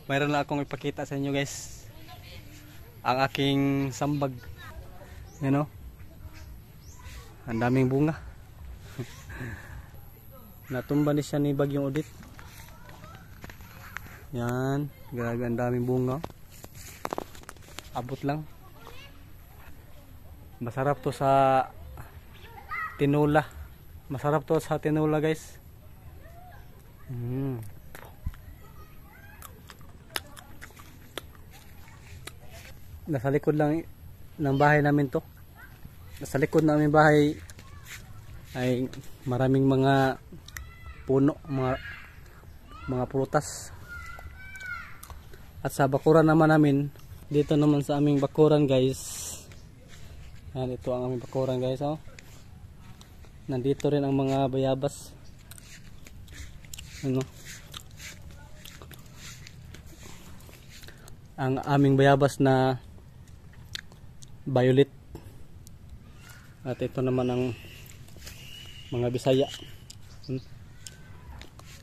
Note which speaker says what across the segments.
Speaker 1: mayroon na akong ipakita sa inyo guys. Ang aking sambag. You know? Ang daming bunga. Natumba ni siya ni Bagyong Odette. Yan, grabe ang daming bunga. Abot lang. Masarap to sa tinola. Masarap to sa tinola guys. Nasa likod lang ng bahay namin to. Nasa likod ng aming bahay ay maraming mga puno, mga prutas. At sa bakuran naman namin, dito naman sa aming bakuran guys. Yan, ito ang aming bakuran guys, oh. Nandito rin ang mga bayabas. Ano? Ang aming bayabas na violet. At ito naman ang mga Bisaya.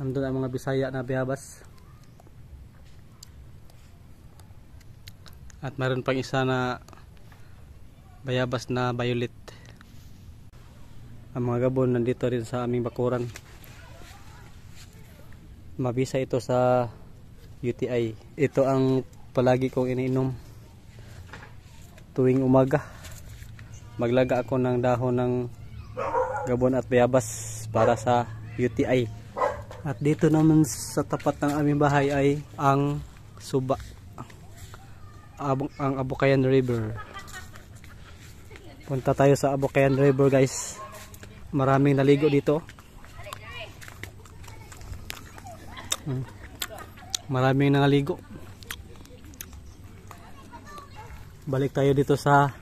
Speaker 1: Nandun ang mga Bisaya na bayabas. At mayroon pang isa na bayabas na violet. Ang mga gabon nandito rin sa aming bakuran. Mabisa ito sa UTI. Ito ang palagi kong iniinom tuwing umaga. Maglaga ako ng dahon ng gabon at bayabas para sa UTI. At dito naman sa tapat ng aming bahay ay ang suba. Ang Abukayan River. Punta tayo sa Abukayan River guys. Maraming naligo dito. Maraming naligo. Balik tayo dito sa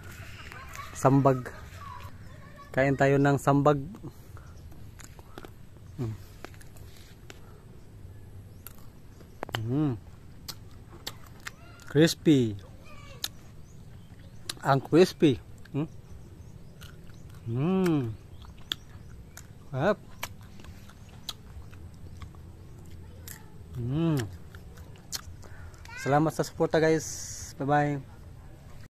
Speaker 1: sambag. Kain tayo ng sambag. Crispy. Ang crispy. Up. Salamat sa suporta guys. Bye bye.